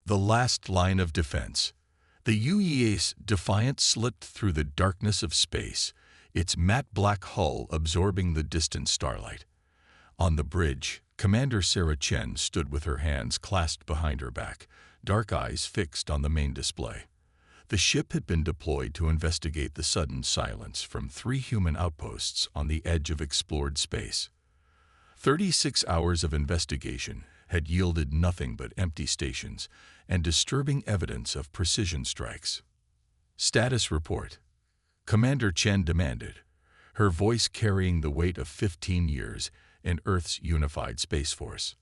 The last line of defense. The UEA's Defiant slipped through the darkness of space, its matte black hull absorbing the distant starlight. On the bridge, Commander Sarah Chen stood with her hands clasped behind her back, dark eyes fixed on the main display. The ship had been deployed to investigate the sudden silence from 3 human outposts on the edge of explored space. 36 hours of investigation had yielded nothing but empty stations and disturbing evidence of precision strikes. Status report. Commander Chen demanded, her voice carrying the weight of 15 years in Earth's unified Space Force.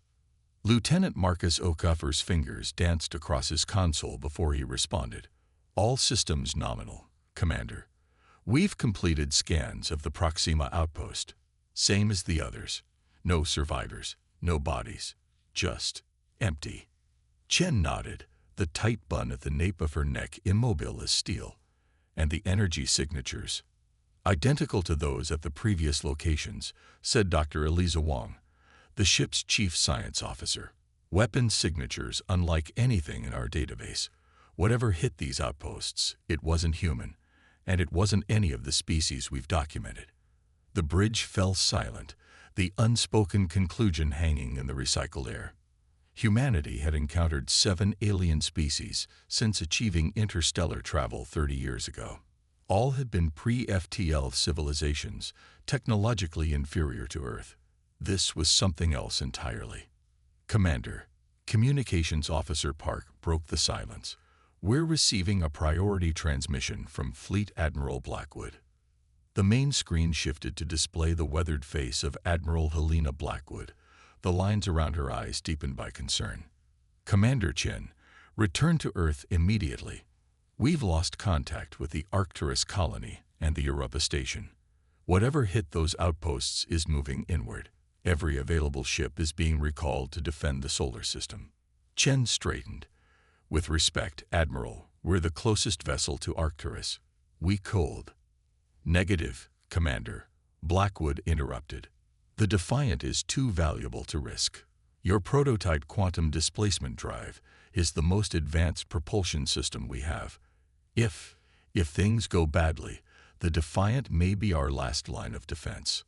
Lieutenant Marcus O'Cuffer's fingers danced across his console before he responded. All systems nominal, Commander. We've completed scans of the Proxima outpost. Same as the others. No survivors, no bodies. Just empty. Chen nodded, the tight bun at the nape of her neck immobile as steel. And the energy signatures, identical to those at the previous locations, said Dr. Eliza Wong, the ship's chief science officer. Weapon signatures unlike anything in our database. Whatever hit these outposts, it wasn't human, and it wasn't any of the species we've documented. The bridge fell silent, the unspoken conclusion hanging in the recycled air. Humanity had encountered 7 alien species since achieving interstellar travel 30 years ago. All had been pre-FTL civilizations, technologically inferior to Earth. This was something else entirely. Commander, Communications Officer Park broke the silence. We're receiving a priority transmission from Fleet Admiral Blackwood. The main screen shifted to display the weathered face of Admiral Helena Blackwood, the lines around her eyes deepened by concern. Commander Chen, return to Earth immediately. We've lost contact with the Arcturus colony and the Europa station. Whatever hit those outposts is moving inward. Every available ship is being recalled to defend the solar system. Chen straightened. With respect, Admiral, we're the closest vessel to Arcturus. We cold. Negative, Commander, Blackwood interrupted. The Defiant is too valuable to risk. Your prototype quantum displacement drive is the most advanced propulsion system we have. If things go badly, the Defiant may be our last line of defense.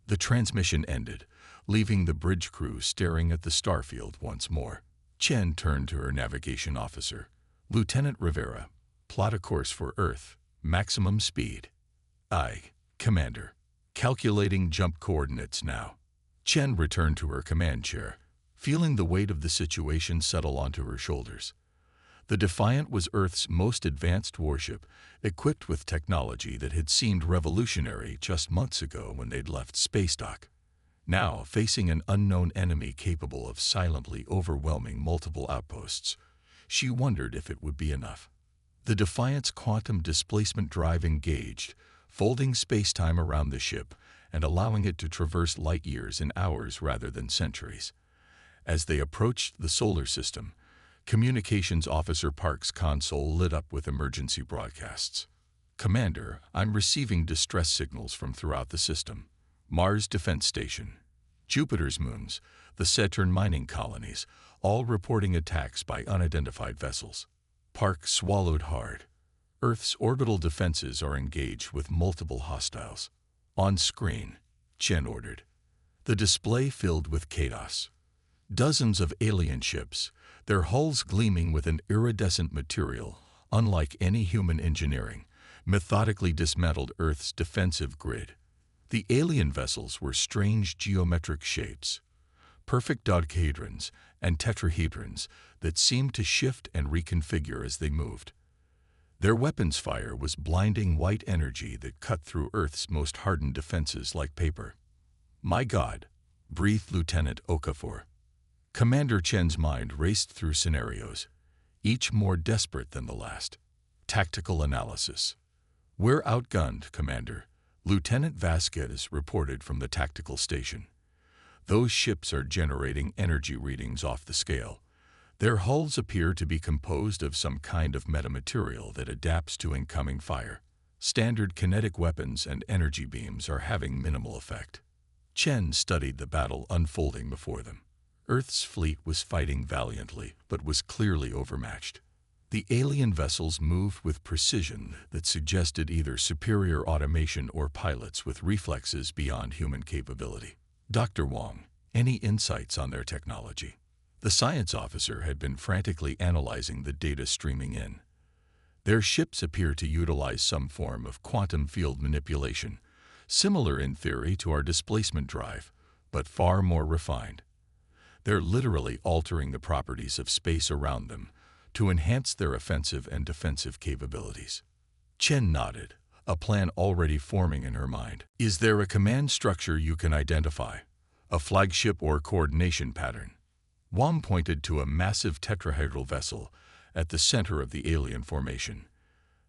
The transmission ended, leaving the bridge crew staring at the starfield once more. Chen turned to her navigation officer. Lieutenant Rivera, plot a course for Earth, maximum speed. Aye, Commander. Calculating jump coordinates now. Chen returned to her command chair, feeling the weight of the situation settle onto her shoulders. The Defiant was Earth's most advanced warship, equipped with technology that had seemed revolutionary just months ago when they'd left space dock. Now, facing an unknown enemy capable of silently overwhelming multiple outposts, she wondered if it would be enough. The Defiant's quantum displacement drive engaged, folding space-time around the ship and allowing it to traverse light years in hours rather than centuries. As they approached the solar system, Communications Officer Park's console lit up with emergency broadcasts. Commander, I'm receiving distress signals from throughout the system. Mars Defense Station, Jupiter's moons, the Saturn mining colonies, all reporting attacks by unidentified vessels. Park swallowed hard. Earth's orbital defenses are engaged with multiple hostiles. On screen, Chen ordered. The display filled with chaos. Dozens of alien ships, their hulls gleaming with an iridescent material, unlike any human engineering, methodically dismantled Earth's defensive grid. The alien vessels were strange geometric shapes, perfect dodecahedrons and tetrahedrons that seemed to shift and reconfigure as they moved. Their weapons fire was blinding white energy that cut through Earth's most hardened defenses like paper. My God, breathed Lieutenant Okafor. Commander Chen's mind raced through scenarios, each more desperate than the last. Tactical analysis. We're outgunned, Commander, Lieutenant Vasquez reported from the tactical station. Those ships are generating energy readings off the scale. Their hulls appear to be composed of some kind of metamaterial that adapts to incoming fire. Standard kinetic weapons and energy beams are having minimal effect. Chen studied the battle unfolding before them. Earth's fleet was fighting valiantly, but was clearly overmatched. The alien vessels moved with precision that suggested either superior automation or pilots with reflexes beyond human capability. Dr. Wong, any insights on their technology? The science officer had been frantically analyzing the data streaming in. Their ships appear to utilize some form of quantum field manipulation, similar in theory to our displacement drive, but far more refined. They're literally altering the properties of space around them to enhance their offensive and defensive capabilities. Chen nodded, a plan already forming in her mind. Is there a command structure you can identify? A flagship or coordination pattern? Wong pointed to a massive tetrahedral vessel at the center of the alien formation.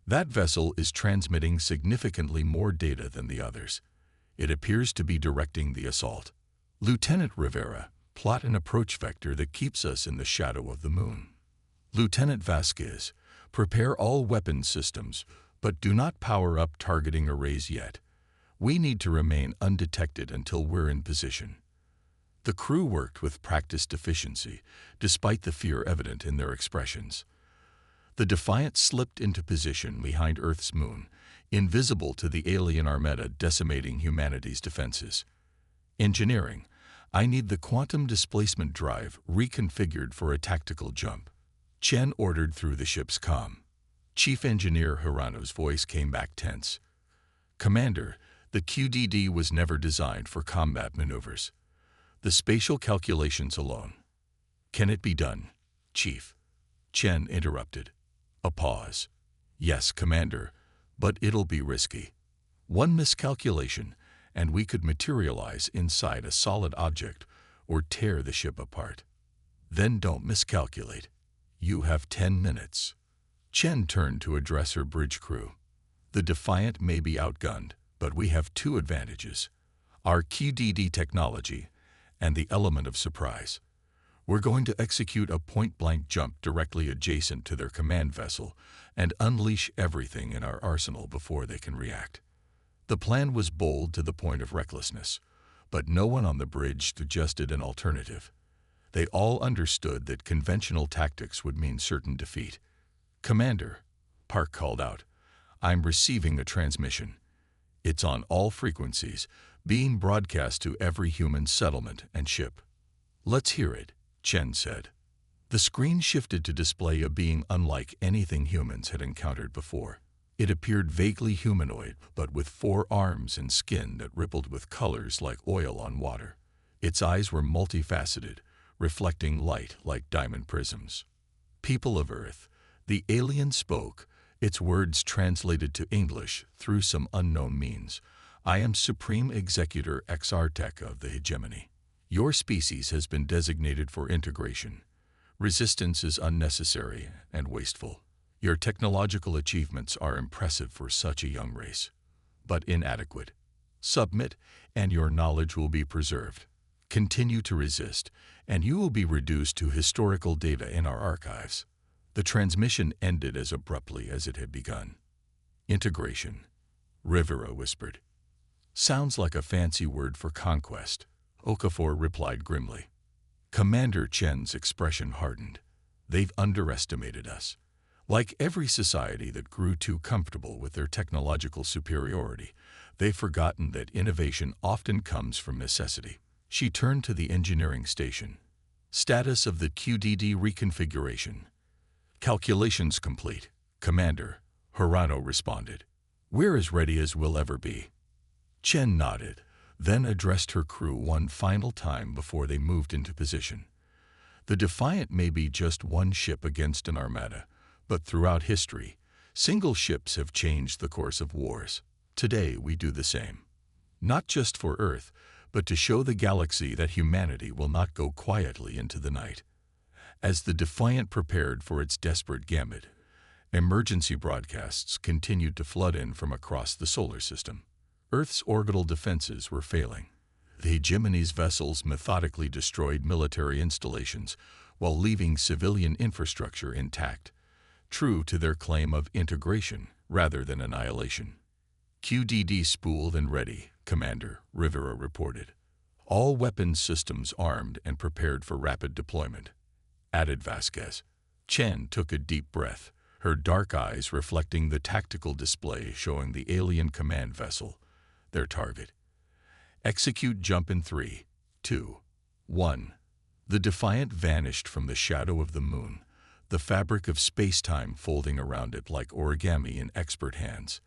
That vessel is transmitting significantly more data than the others. It appears to be directing the assault. Lieutenant Rivera, plot an approach vector that keeps us in the shadow of the moon. Lieutenant Vasquez, prepare all weapon systems, but do not power up targeting arrays yet. We need to remain undetected until we're in position. The crew worked with practiced efficiency, despite the fear evident in their expressions. The Defiant slipped into position behind Earth's moon, invisible to the alien armada decimating humanity's defenses. Engineering, I need the quantum displacement drive reconfigured for a tactical jump. Chen ordered through the ship's comm. Chief Engineer Hirano's voice came back tense. Commander, the QDD was never designed for combat maneuvers. The spatial calculations alone. Can it be done, Chief? Chen interrupted. A pause. Yes, Commander, but it'll be risky. One miscalculation, and we could materialize inside a solid object or tear the ship apart. Then don't miscalculate. You have 10 minutes. Chen turned to address her bridge crew. The Defiant may be outgunned, but we have two advantages. Our QDD technology and the element of surprise. We're going to execute a point-blank jump directly adjacent to their command vessel and unleash everything in our arsenal before they can react. The plan was bold to the point of recklessness, but no one on the bridge suggested an alternative. They all understood that conventional tactics would mean certain defeat. Commander, Park called out, I'm receiving a transmission. It's on all frequencies, being broadcast to every human settlement and ship. Let's hear it, Chen said. The screen shifted to display a being unlike anything humans had encountered before. It appeared vaguely humanoid, but with 4 arms and skin that rippled with colors like oil on water. Its eyes were multifaceted, reflecting light like diamond prisms. People of Earth, the alien spoke, its words translated to English through some unknown means. I am Supreme Executor Exartech of the Hegemony. Your species has been designated for integration. Resistance is unnecessary and wasteful. Your technological achievements are impressive for such a young race, but inadequate. Submit, and your knowledge will be preserved. Continue to resist, and you will be reduced to historical data in our archives. The transmission ended as abruptly as it had begun. Integration, Rivera whispered. Sounds like a fancy word for conquest, Okafor replied grimly. Commander Chen's expression hardened. They've underestimated us. Like every society that grew too comfortable with their technological superiority, they've forgotten that innovation often comes from necessity. She turned to the engineering station. Status of the QDD reconfiguration. Calculations complete, Commander, Hirano responded. We're as ready as we'll ever be. Chen nodded, then addressed her crew one final time before they moved into position. The Defiant may be just one ship against an armada, but throughout history, single ships have changed the course of wars. Today we do the same. Not just for Earth, but to show the galaxy that humanity will not go quietly into the night. As the Defiant prepared for its desperate gambit, emergency broadcasts continued to flood in from across the solar system. Earth's orbital defenses were failing. The Hegemony's vessels methodically destroyed military installations while leaving civilian infrastructure intact, true to their claim of integration rather than annihilation. QDD spooled and ready, Commander, Rivera reported. All weapons systems armed and prepared for rapid deployment," added Vasquez. Chen took a deep breath, her dark eyes reflecting the tactical display showing the alien command vessel, their target. "Execute jump in 3, 2, 1. The Defiant vanished from the shadow of the moon, the fabric of space-time folding around it like origami in expert hands.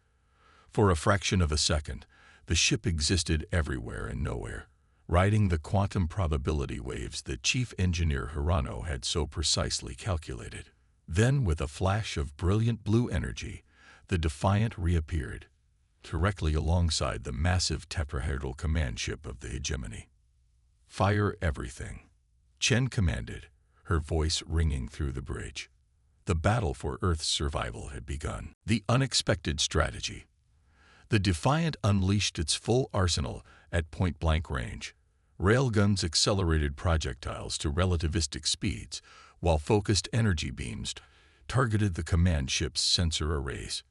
For a fraction of a second, the ship existed everywhere and nowhere, riding the quantum probability waves that Chief Engineer Hirano had so precisely calculated. Then, with a flash of brilliant blue energy, the Defiant reappeared, directly alongside the massive tetrahedral command ship of the Hegemony. "Fire everything," Chen commanded, her voice ringing through the bridge. The battle for Earth's survival had begun. The unexpected strategy. The Defiant unleashed its full arsenal at point-blank range. Railguns accelerated projectiles to relativistic speeds, while focused energy beams targeted the command ship's sensor arrays.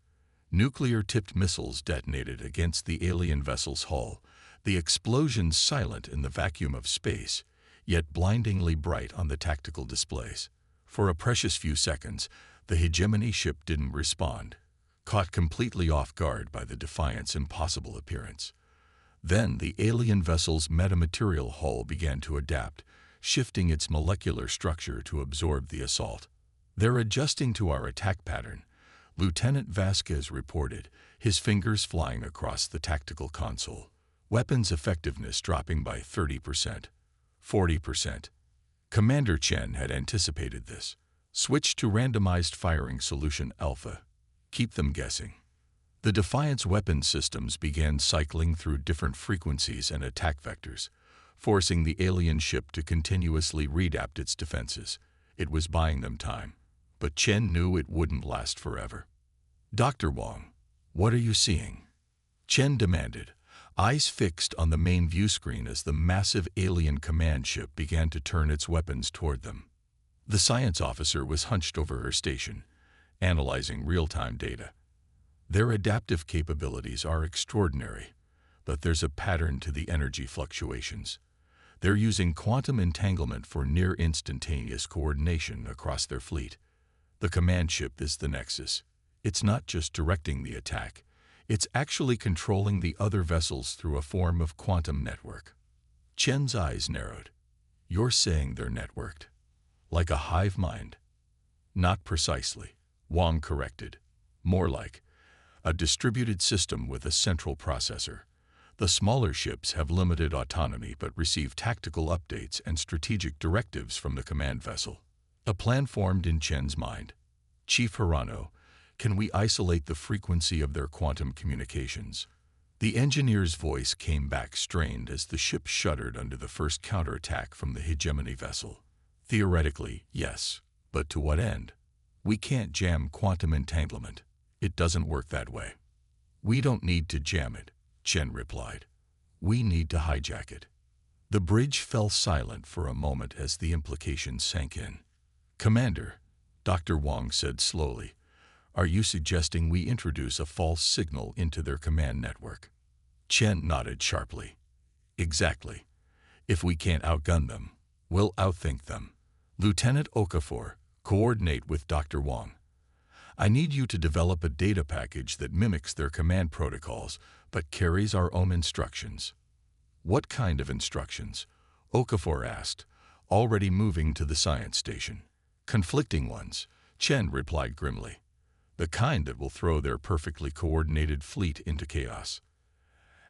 Nuclear-tipped missiles detonated against the alien vessel's hull, the explosions silent in the vacuum of space, yet blindingly bright on the tactical displays. For a precious few seconds, the Hegemony ship didn't respond, caught completely off guard by the Defiant's impossible appearance. Then the alien vessel's metamaterial hull began to adapt, shifting its molecular structure to absorb the assault. "They're adjusting to our attack pattern," Lieutenant Vasquez reported, his fingers flying across the tactical console. Weapons effectiveness dropping by 30%, 40%. Commander Chen had anticipated this. "Switch to randomized firing solution Alpha. Keep them guessing." The Defiant's weapons systems began cycling through different frequencies and attack vectors, forcing the alien ship to continuously readapt its defenses. It was buying them time, but Chen knew it wouldn't last forever. "Dr. Wong, what are you seeing?" Chen demanded, eyes fixed on the main view screen as the massive alien command ship began to turn its weapons toward them. The science officer was hunched over her station, analyzing real-time data. "Their adaptive capabilities are extraordinary, but there's a pattern to the energy fluctuations. They're using quantum entanglement for near-instantaneous coordination across their fleet. The command ship is the nexus. It's not just directing the attack, it's actually controlling the other vessels through a form of quantum network." Chen's eyes narrowed. "You're saying they're networked? Like a hive mind?" "Not precisely," Wong corrected. "More like a distributed system with a central processor. The smaller ships have limited autonomy but receive tactical updates and strategic directives from the command vessel." A plan formed in Chen's mind. "Chief Hirano, can we isolate the frequency of their quantum communications?" The engineer's voice came back strained as the ship shuddered under the first counterattack from the Hegemony vessel. "Theoretically, yes, but to what end? We can't jam quantum entanglement. It doesn't work that way." "We don't need to jam it," Chen replied. "We need to hijack it." The bridge fell silent for a moment as the implications sank in. "Commander," Dr. Wong said slowly, "are you suggesting we introduce a false signal into their command network?" Chen nodded sharply. "Exactly. If we can't outgun them, we'll outthink them. Lieutenant Okafor, coordinate with Dr. Wong. I need you to develop a data package that mimics their command protocols but carries our own instructions." "What kind of instructions?" Okafor asked, already moving to the science station. "Conflicting ones," Chen replied grimly. "The kind that will throw their perfectly coordinated fleet into chaos."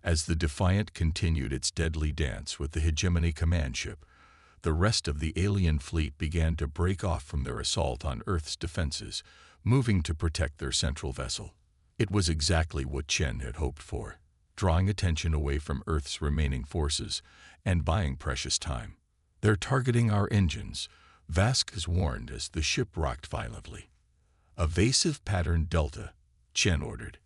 As the Defiant continued its deadly dance with the Hegemony command ship, the rest of the alien fleet began to break off from their assault on Earth's defenses, moving to protect their central vessel. It was exactly what Chen had hoped for, drawing attention away from Earth's remaining forces and buying precious time. "They're targeting our engines," Vasquez warned as the ship rocked violently. "Evasive pattern Delta," Chen ordered.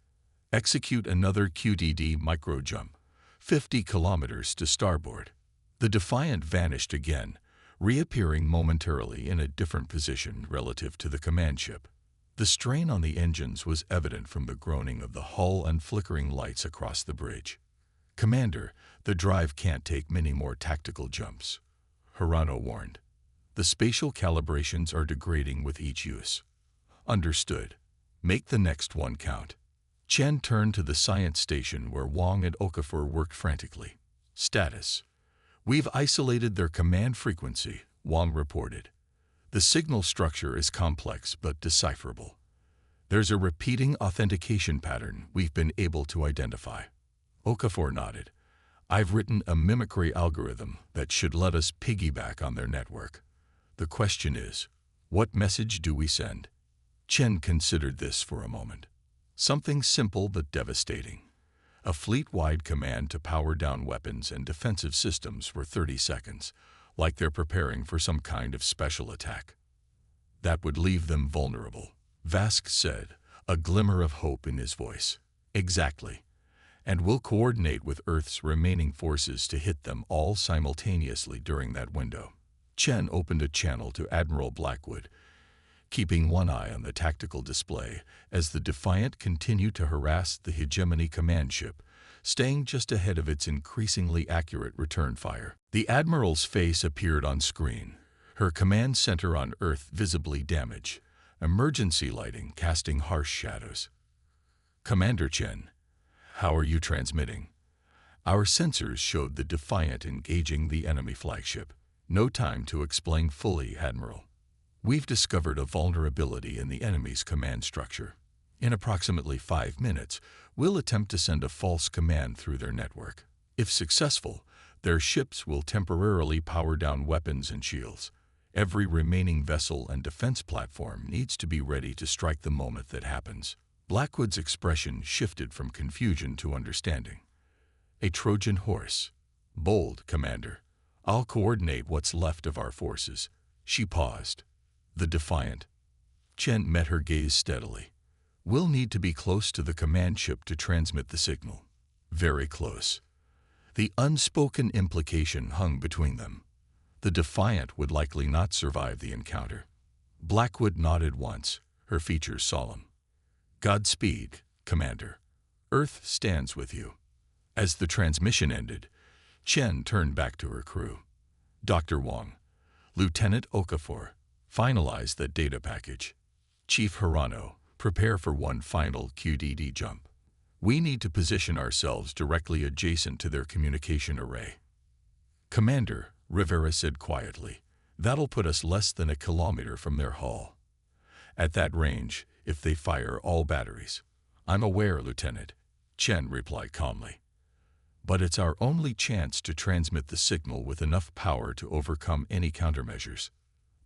"Execute another QDD micro-jump, 50 kilometers to starboard." The Defiant vanished again, reappearing momentarily in a different position relative to the command ship. The strain on the engines was evident from the groaning of the hull and flickering lights across the bridge. "Commander, the drive can't take many more tactical jumps," Hirano warned. "The spatial calibrations are degrading with each use." "Understood. Make the next one count." Chen turned to the science station where Wang and Okafor worked frantically. "Status. We've isolated their command frequency," Wang reported. "The signal structure is complex but decipherable. There's a repeating authentication pattern we've been able to identify." Okafor nodded. "I've written a mimicry algorithm that should let us piggyback on their network. The question is, what message do we send?" Chen considered this for a moment. Something simple but devastating. A fleet-wide command to power down weapons and defensive systems for 30 seconds, like they're preparing for some kind of special attack. "That would leave them vulnerable," Vask said, a glimmer of hope in his voice. "Exactly. And we'll coordinate with Earth's remaining forces to hit them all simultaneously during that window." Chen opened a channel to Admiral Blackwood, keeping one eye on the tactical display as the Defiant continued to harass the Hegemony command ship, staying just ahead of its increasingly accurate return fire. The Admiral's face appeared on screen, her command center on Earth visibly damaged, emergency lighting casting harsh shadows. "Commander Chen, how are you transmitting?" "Our sensors showed the Defiant engaging the enemy flagship." "No time to explain fully, Admiral. We've discovered a vulnerability in the enemy's command structure. In approximately 5 minutes, we'll attempt to send a false command through their network. If successful, their ships will temporarily power down weapons and shields. Every remaining vessel and defense platform needs to be ready to strike the moment that happens." Blackwood's expression shifted from confusion to understanding. "A Trojan horse. Bold, Commander. I'll coordinate what's left of our forces." She paused. "The Defiant." Chen met her gaze steadily. "We'll need to be close to the command ship to transmit the signal." "Very close." The unspoken implication hung between them. The Defiant would likely not survive the encounter. Blackwood nodded once, her features solemn. "Godspeed, Commander. Earth stands with you." As the transmission ended, Chen turned back to her crew. "Dr. Wang, Lieutenant Okafor, finalize that data package. Chief Hirano, prepare for one final QDD jump. We need to position ourselves directly adjacent to their communication array." "Commander," Rivera said quietly, "that'll put us less than a kilometer from their hull. At that range, if they fire all batteries." "I'm aware, Lieutenant," Chen replied calmly. "But it's our only chance to transmit the signal with enough power to overcome any countermeasures."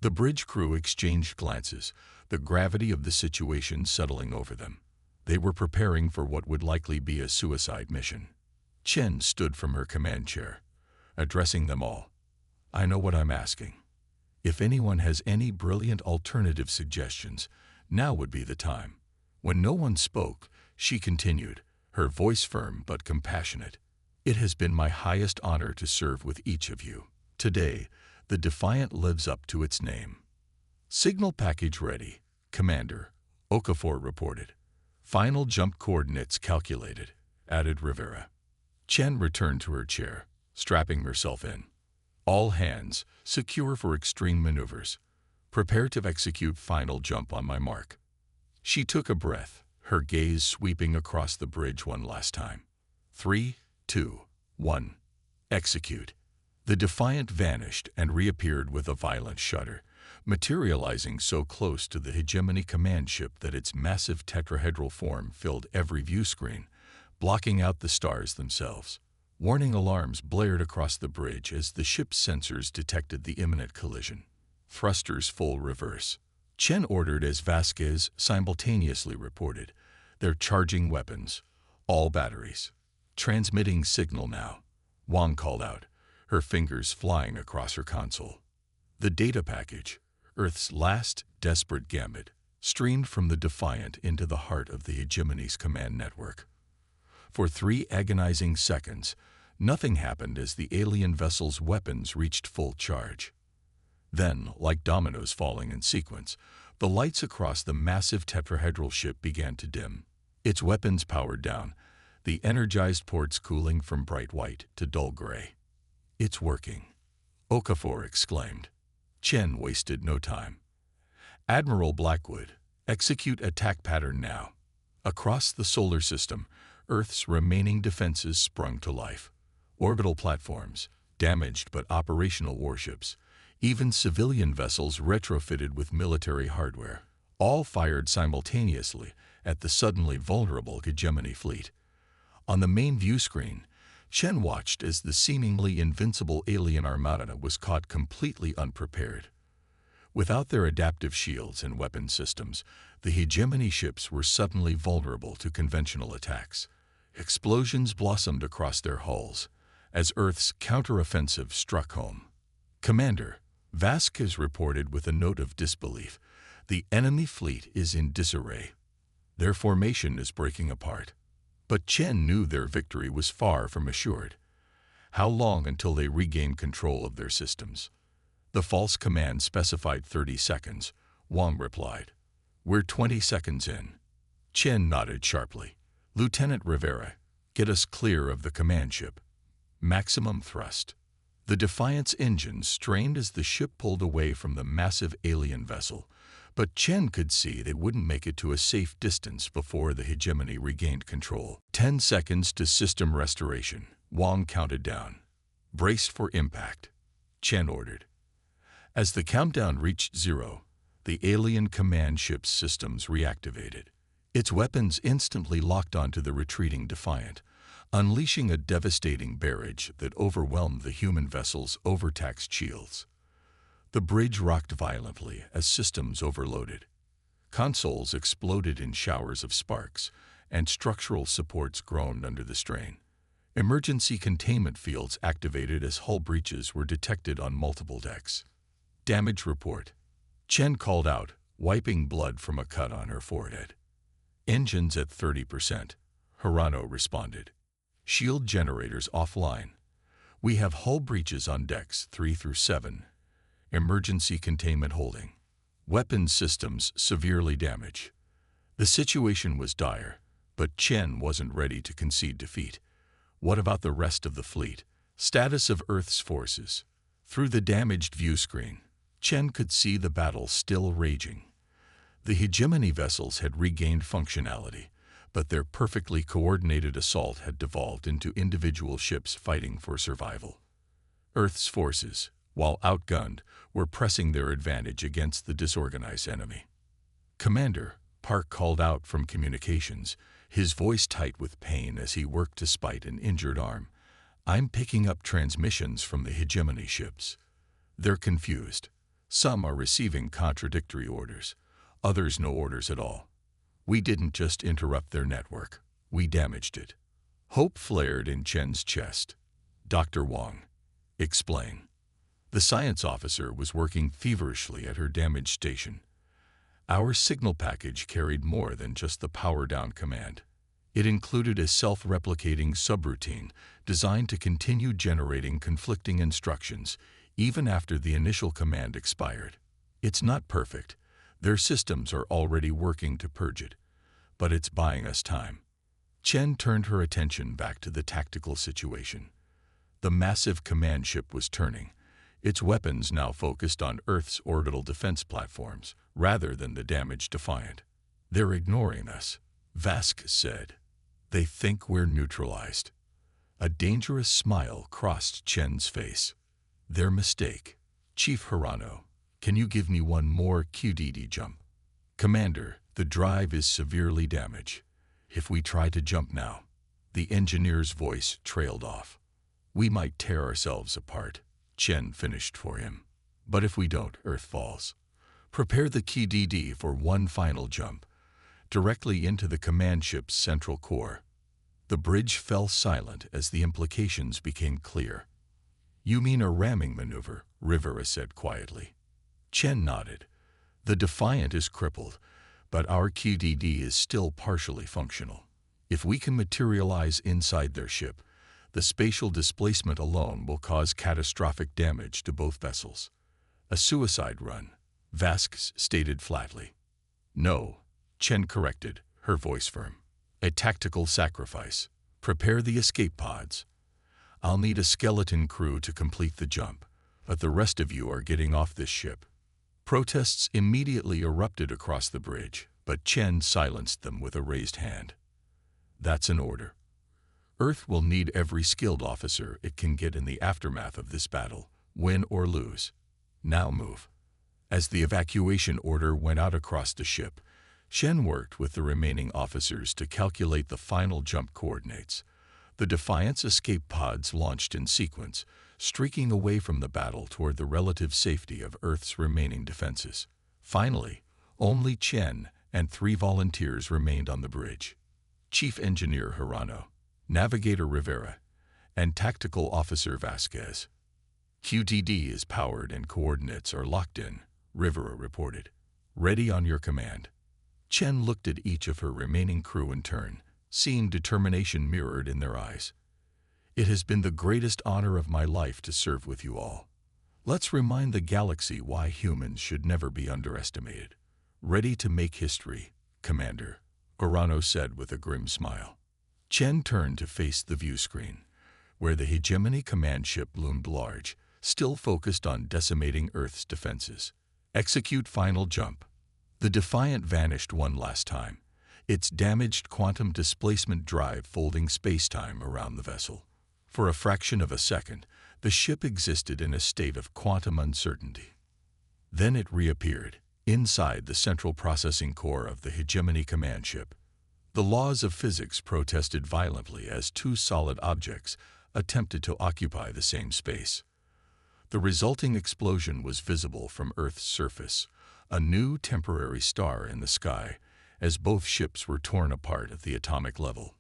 The bridge crew exchanged glances, the gravity of the situation settling over them. They were preparing for what would likely be a suicide mission. Chen stood from her command chair, addressing them all. "I know what I'm asking. If anyone has any brilliant alternative suggestions, now would be the time." When no one spoke, she continued, her voice firm but compassionate. "It has been my highest honor to serve with each of you. Today, the Defiant lives up to its name." "Signal package ready, Commander," Okafor reported. "Final jump coordinates calculated," added Rivera. Chen returned to her chair, strapping herself in. "All hands, secure for extreme maneuvers. Prepare to execute final jump on my mark." She took a breath, her gaze sweeping across the bridge one last time. 3, 2, 1. Execute. The Defiant vanished and reappeared with a violent shudder, materializing so close to the Hegemony command ship that its massive tetrahedral form filled every view screen, blocking out the stars themselves. Warning alarms blared across the bridge as the ship's sensors detected the imminent collision. Thrusters full reverse. Chen ordered as Vasquez simultaneously reported. "They're charging weapons. All batteries. Transmitting signal now." Wang called out, her fingers flying across her console. The data package, Earth's last desperate gambit, streamed from the Defiant into the heart of the Hegemony's command network. For 3 agonizing seconds, nothing happened as the alien vessel's weapons reached full charge. Then, like dominoes falling in sequence, the lights across the massive tetrahedral ship began to dim. Its weapons powered down, the energized ports cooling from bright white to dull gray. "It's working," Okafor exclaimed. Chen wasted no time. "Admiral Blackwood, execute attack pattern now." Across the solar system, Earth's remaining defenses sprung to life. Orbital platforms, damaged but operational warships, even civilian vessels retrofitted with military hardware, all fired simultaneously at the suddenly vulnerable Hegemony fleet. On the main view screen, Chen watched as the seemingly invincible alien armada was caught completely unprepared. Without their adaptive shields and weapon systems, the Hegemony ships were suddenly vulnerable to conventional attacks. Explosions blossomed across their hulls as Earth's counteroffensive struck home. "Commander," Vasquez reported with a note of disbelief, "the enemy fleet is in disarray. Their formation is breaking apart." But Chen knew their victory was far from assured. How long until they regained control of their systems? The false command specified 30 seconds, Wang replied. "We're 20 seconds in." Chen nodded sharply. "Lieutenant Rivera, get us clear of the command ship." Maximum thrust. The Defiant's engines strained as the ship pulled away from the massive alien vessel, but Chen could see they wouldn't make it to a safe distance before the Hegemony regained control. 10 seconds to system restoration, Wang counted down. "Braced for impact," Chen ordered. As the countdown reached 0, the alien command ship's systems reactivated. Its weapons instantly locked onto the retreating Defiant, unleashing a devastating barrage that overwhelmed the human vessel's overtaxed shields. The bridge rocked violently as systems overloaded. Consoles exploded in showers of sparks, and structural supports groaned under the strain. Emergency containment fields activated as hull breaches were detected on multiple decks. "Damage report," Chen called out, wiping blood from a cut on her forehead. "Engines at 30%, Hirano responded. "Shield generators offline. We have hull breaches on decks 3 through 7. Emergency containment holding. Weapons systems severely damaged." The situation was dire, but Chen wasn't ready to concede defeat. What about the rest of the fleet? Status of Earth's forces. Through the damaged view screen, Chen could see the battle still raging. The Hegemony vessels had regained functionality, but their perfectly coordinated assault had devolved into individual ships fighting for survival. Earth's forces, while outgunned, were pressing their advantage against the disorganized enemy. "Commander," Park called out from communications, his voice tight with pain as he worked to spite an injured arm. "I'm picking up transmissions from the Hegemony ships. They're confused. Some are receiving contradictory orders, others no orders at all. We didn't just interrupt their network, we damaged it." Hope flared in Chen's chest. "Dr. Wang, explain." The science officer was working feverishly at her damaged station. "Our signal package carried more than just the power-down command. It included a self-replicating subroutine designed to continue generating conflicting instructions even after the initial command expired. It's not perfect. Their systems are already working to purge it, but it's buying us time." Chen turned her attention back to the tactical situation. The massive command ship was turning, its weapons now focused on Earth's orbital defense platforms rather than the damaged Defiant. "They're ignoring us," Vasquez said. "They think we're neutralized." A dangerous smile crossed Chen's face. "Their mistake. Chief Hirano, can you give me one more QDD jump?" "Commander, the drive is severely damaged. If we try to jump now," the engineer's voice trailed off. "We might tear ourselves apart," Chen finished for him. "But if we don't, Earth falls. Prepare the QDD for one final jump, directly into the command ship's central core." The bridge fell silent as the implications became clear. "You mean a ramming maneuver," Rivera said quietly. Chen nodded. "The Defiant is crippled, but our QDD is still partially functional. If we can materialize inside their ship, the spatial displacement alone will cause catastrophic damage to both vessels." "A suicide run," Vasquez stated flatly. "No," Chen corrected, her voice firm. "A tactical sacrifice. Prepare the escape pods. I'll need a skeleton crew to complete the jump, but the rest of you are getting off this ship." Protests immediately erupted across the bridge, but Chen silenced them with a raised hand. "That's an order. Earth will need every skilled officer it can get in the aftermath of this battle, win or lose. Now move." As the evacuation order went out across the ship, Chen worked with the remaining officers to calculate the final jump coordinates. The Defiant's escape pods launched in sequence, streaking away from the battle toward the relative safety of Earth's remaining defenses. Finally, only Chen and 3 volunteers remained on the bridge: Chief Engineer Hirano, Navigator Rivera, and Tactical Officer Vasquez. "QTD is powered and coordinates are locked in," Rivera reported. "Ready on your command." Chen looked at each of her remaining crew in turn, seeing determination mirrored in their eyes. "It has been the greatest honor of my life to serve with you all. Let's remind the galaxy why humans should never be underestimated." "Ready to make history, Commander," Orano said with a grim smile. Chen turned to face the view screen, where the Hegemony command ship loomed large, still focused on decimating Earth's defenses. "Execute final jump." The Defiant vanished one last time, its damaged quantum displacement drive folding space-time around the vessel. For a fraction of a second, the ship existed in a state of quantum uncertainty. Then it reappeared, inside the central processing core of the Hegemony command ship. The laws of physics protested violently as 2 solid objects attempted to occupy the same space. The resulting explosion was visible from Earth's surface, a new temporary star in the sky, as both ships were torn apart at the atomic level.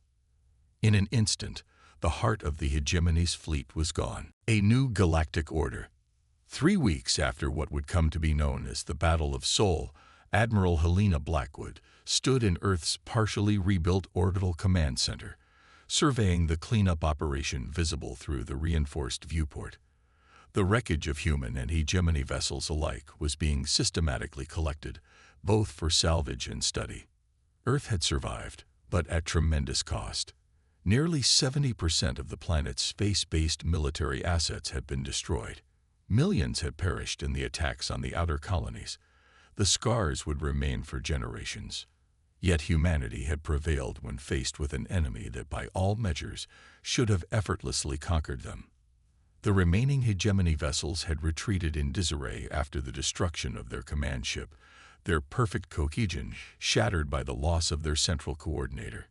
In an instant, the heart of the Hegemony's fleet was gone. A new galactic order. 3 weeks after what would come to be known as the Battle of Sol, Admiral Helena Blackwood stood in Earth's partially rebuilt orbital command center, surveying the cleanup operation visible through the reinforced viewport. The wreckage of human and Hegemony vessels alike was being systematically collected, both for salvage and study. Earth had survived, but at tremendous cost. Nearly 70% of the planet's space-based military assets had been destroyed. Millions had perished in the attacks on the outer colonies. The scars would remain for generations. Yet humanity had prevailed when faced with an enemy that by all measures should have effortlessly conquered them. The remaining Hegemony vessels had retreated in disarray after the destruction of their command ship, their perfect cohesion shattered by the loss of their central coordinator.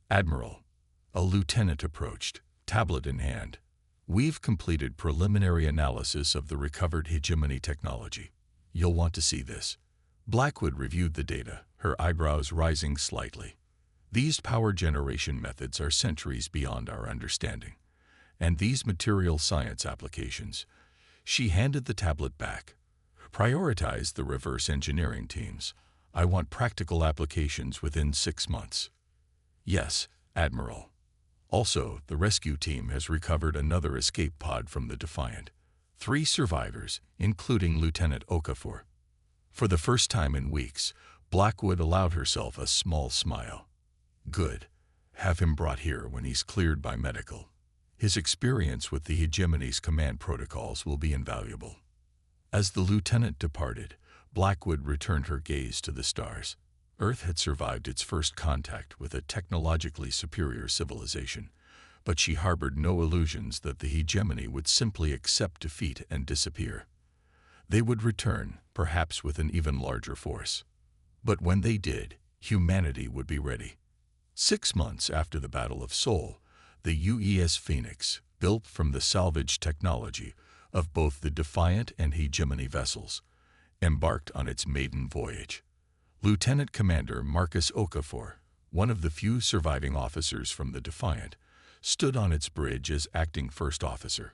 "Admiral," a lieutenant approached, tablet in hand. "We've completed preliminary analysis of the recovered Hegemony technology. You'll want to see this." Blackwood reviewed the data, her eyebrows rising slightly. "These power generation methods are centuries beyond our understanding. And these material science applications," she handed the tablet back, "prioritize the reverse engineering teams. I want practical applications within 6 months." "Yes, Admiral." Also, the rescue team has recovered another escape pod from the Defiant. 3 survivors, including Lieutenant Okafor. For the first time in weeks, Blackwood allowed herself a small smile. "Good. Have him brought here when he's cleared by medical. His experience with the Hegemony's command protocols will be invaluable." As the lieutenant departed, Blackwood returned her gaze to the stars. Earth had survived its first contact with a technologically superior civilization, but she harbored no illusions that the Hegemony would simply accept defeat and disappear. They would return, perhaps with an even larger force. But when they did, humanity would be ready. 6 months after the Battle of Sol, the UES Phoenix, built from the salvaged technology of both the Defiant and Hegemony vessels, embarked on its maiden voyage. Lieutenant Commander Marcus Okafor, one of the few surviving officers from the Defiant, stood on its bridge as acting first officer.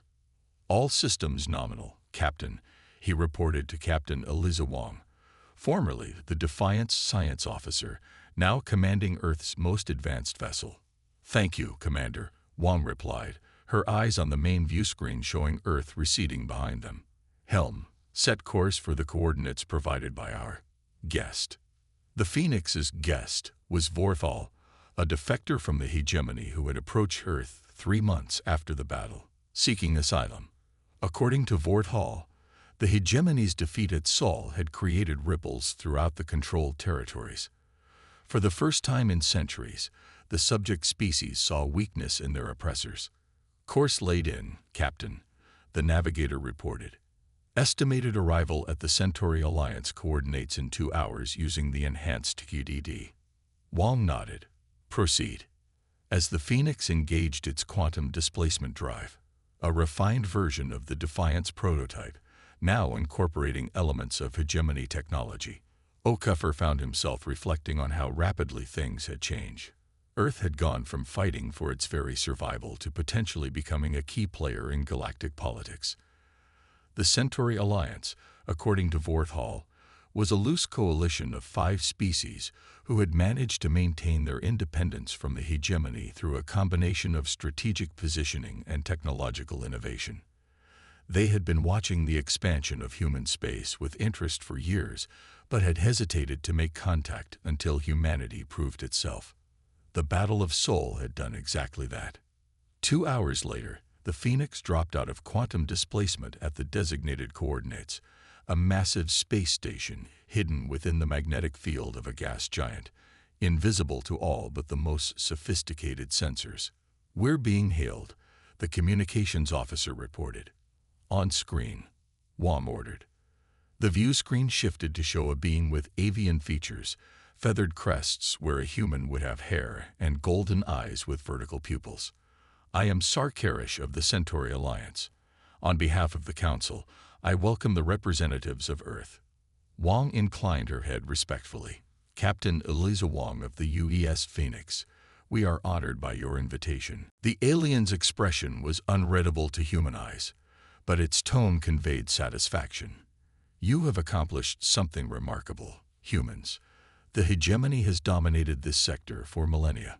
"All systems nominal, Captain," he reported to Captain Eliza Wong, formerly the Defiant's science officer, now commanding Earth's most advanced vessel. "Thank you, Commander," Wong replied, her eyes on the main view screen showing Earth receding behind them. "Helm, set course for the coordinates provided by our guest." The Phoenix's guest was Vorthal, a defector from the hegemony who had approached Earth 3 months after the battle, seeking asylum. According to Vort Hall, the hegemony's defeat at Sol had created ripples throughout the controlled territories. For the first time in centuries, the subject species saw weakness in their oppressors. "Course laid in, Captain," the navigator reported. "Estimated arrival at the Centauri Alliance coordinates in 2 hours using the enhanced QDD." Wong nodded. "Proceed." As the Phoenix engaged its quantum displacement drive, a refined version of the Defiance prototype, now incorporating elements of hegemony technology, Okafor found himself reflecting on how rapidly things had changed. Earth had gone from fighting for its very survival to potentially becoming a key player in galactic politics. The Centauri Alliance, according to Vort Hall, was a loose coalition of 5 species who had managed to maintain their independence from the hegemony through a combination of strategic positioning and technological innovation. They had been watching the expansion of human space with interest for years, but had hesitated to make contact until humanity proved itself. The Battle of Sol had done exactly that. 2 hours later, the Phoenix dropped out of quantum displacement at the designated coordinates, a massive space station hidden within the magnetic field of a gas giant, invisible to all but the most sophisticated sensors. "We're being hailed," the communications officer reported. "On screen," Wong ordered. The view screen shifted to show a being with avian features, feathered crests where a human would have hair, and golden eyes with vertical pupils. "I am Sarkarish of the Centauri Alliance. On behalf of the Council, I welcome the representatives of Earth." Wong inclined her head respectfully. "Captain Eliza Wong of the UES Phoenix, we are honored by your invitation." The alien's expression was unreadable to human eyes, but its tone conveyed satisfaction. "You have accomplished something remarkable, humans. The hegemony has dominated this sector for millennia.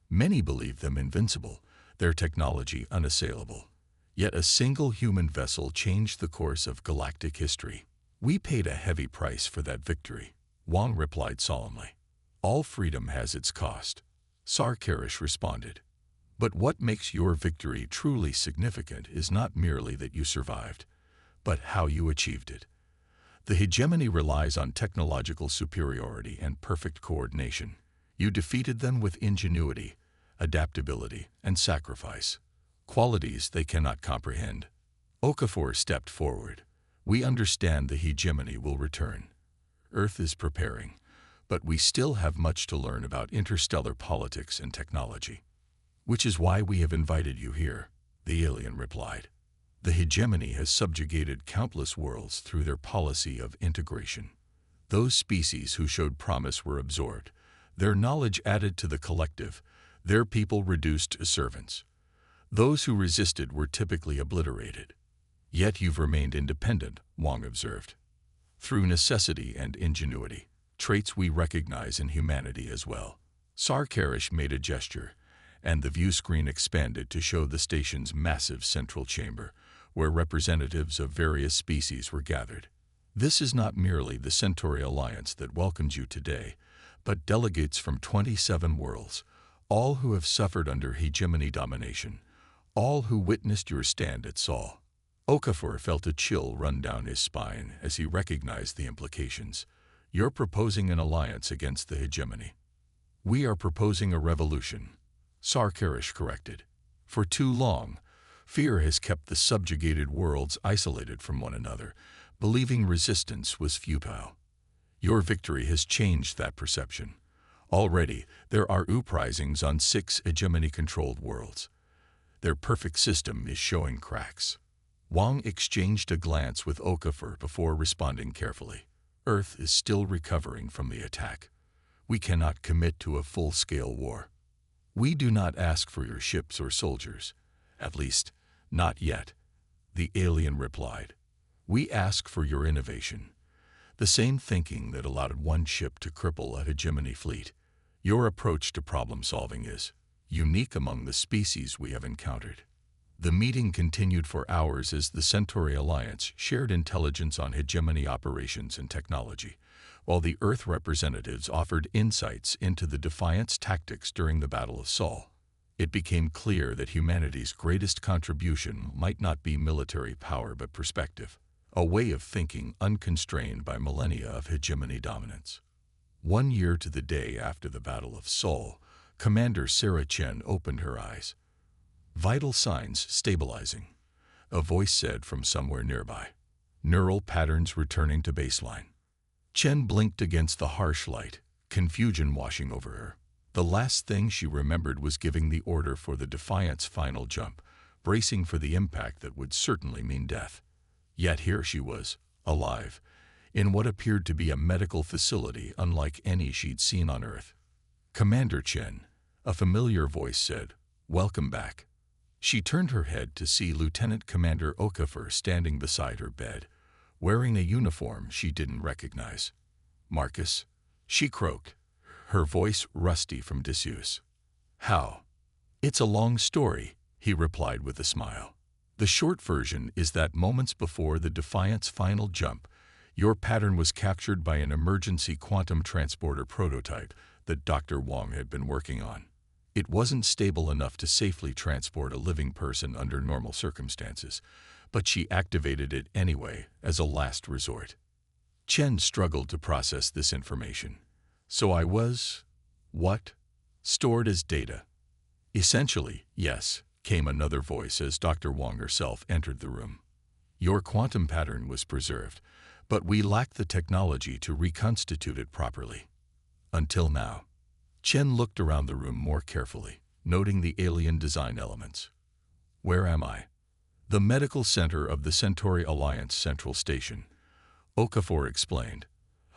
Many believe them invincible, their technology unassailable. Yet a single human vessel changed the course of galactic history. We paid a heavy price for that victory," Wong replied solemnly. "All freedom has its cost," Sarkarish responded. "But what makes your victory truly significant is not merely that you survived, but how you achieved it. The hegemony relies on technological superiority and perfect coordination. You defeated them with ingenuity, adaptability, and sacrifice, qualities they cannot comprehend." Okafor stepped forward. "We understand the hegemony will return. Earth is preparing, but we still have much to learn about interstellar politics and technology." "Which is why we have invited you here," the alien replied. "The hegemony has subjugated countless worlds through their policy of integration. Those species who showed promise were absorbed, their knowledge added to the collective, their people reduced to servants. Those who resisted were typically obliterated. Yet you've remained independent," Wong observed. "Through necessity and ingenuity, traits we recognize in humanity as well." Sarkarish made a gesture, and the view screen expanded to show the station's massive central chamber, where representatives of various species were gathered. "This is not merely the Centauri Alliance that welcomes you today, but delegates from 27 worlds, all who have suffered under hegemony domination, all who witnessed your stand at Sol." Okafor felt a chill run down his spine as he recognized the implications. "You're proposing an alliance against the hegemony." "We are proposing a revolution," Sarkarish corrected. "For too long, fear has kept the subjugated worlds isolated from one another, believing resistance was futile. Your victory has changed that perception. Already, there are uprisings on 6 hegemony-controlled worlds. Their perfect system is showing cracks." Wong exchanged a glance with Okafor before responding carefully. "Earth is still recovering from the attack. We cannot commit to a full-scale war. We do not ask for your ships or soldiers. At least, not yet," the alien replied. "We ask for your innovation. The same thinking that allowed one ship to cripple a hegemony fleet. Your approach to problem-solving is unique among the species we have encountered." The meeting continued for hours as the Centauri Alliance shared intelligence on hegemony operations and technology, while the Earth representatives offered insights into the Defiant's tactics during the Battle of Sol. It became clear that humanity's greatest contribution might not be military power but perspective, a way of thinking unconstrained by millennia of hegemony dominance. 1 year to the day after the Battle of Sol, Commander Sarah Chen opened her eyes. "Vital signs stabilizing," a voice said from somewhere nearby. "Neural patterns returning to baseline." Chen blinked against the harsh light, confusion washing over her. The last thing she remembered was giving the order for the Defiant's final jump, bracing for the impact that would certainly mean death. Yet here she was, alive, in what appeared to be a medical facility unlike any she'd seen on Earth. "Commander Chen," a familiar voice said, "welcome back." She turned her head to see Lieutenant Commander Okafor standing beside her bed, wearing a uniform she didn't recognize. "Marcus," she croaked, her voice rusty from disuse. "How?" "It's a long story," he replied with a smile. "The short version is that moments before the Defiant's final jump, your pattern was captured by an emergency quantum transporter prototype that Dr. Wong had been working on. It wasn't stable enough to safely transport a living person under normal circumstances, but she activated it anyway as a last resort." Chen struggled to process this information. "So I was, what? Stored as data?" "Essentially, yes," came another voice as Dr. Wong herself entered the room. "Your quantum pattern was preserved, but we lacked the technology to reconstitute it properly. Until now." Chen looked around the room more carefully, noting the alien design elements. "Where am I?" "The medical center of the Centauri Alliance Central Station," Okafor explained.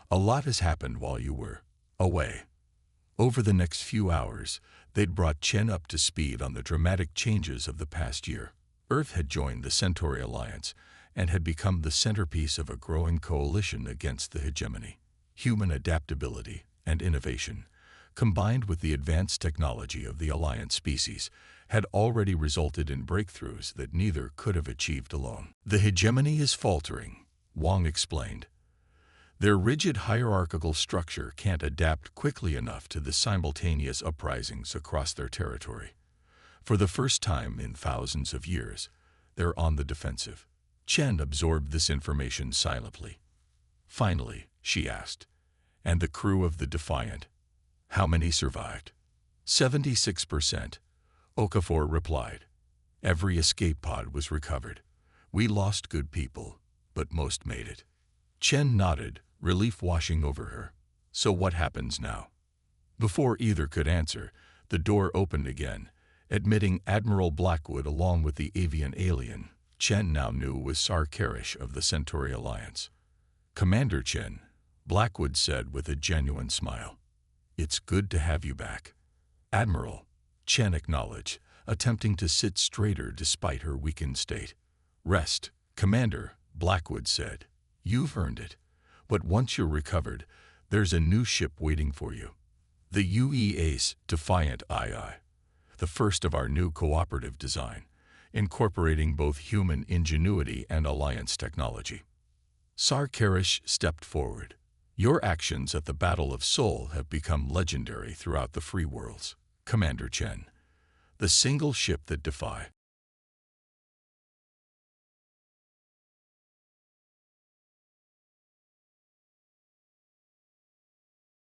"A lot has happened while you were away." Over the next few hours, they'd brought Chen up to speed on the dramatic changes of the past year. Earth had joined the Centauri Alliance and had become the centerpiece of a growing coalition against the hegemony. Human adaptability and innovation, combined with the advanced technology of the Alliance species, had already resulted in breakthroughs that neither could have achieved alone. "The hegemony is faltering," Wong explained. "Their rigid hierarchical structure can't adapt quickly enough to the simultaneous uprisings across their territory. For the first time in thousands of years, they're on the defensive." Chen absorbed this information silently. Finally, she asked, "And the crew of the Defiant? How many survived?" 76%, Okafor replied. "Every escape pod was recovered. We lost good people, but most made it." Chen nodded, relief washing over her. "So what happens now?" Before either could answer, the door opened again, admitting Admiral Blackwood along with the avian alien Chen now knew was Sarkarish of the Centauri Alliance. "Commander Chen," Blackwood said with a genuine smile. "It's good to have you back." "Admiral," Chen acknowledged, attempting to sit straighter despite her weakened state. "Rest, Commander," Blackwood said. "You've earned it. But once you're recovered, there's a new ship waiting for you. The UEA's Defiant II, the first of our new cooperative design, incorporating both human ingenuity and Alliance technology." Sarkarish stepped forward. "Your actions at the Battle of Sol have become legendary throughout the free worlds, Commander Chen. The single ship that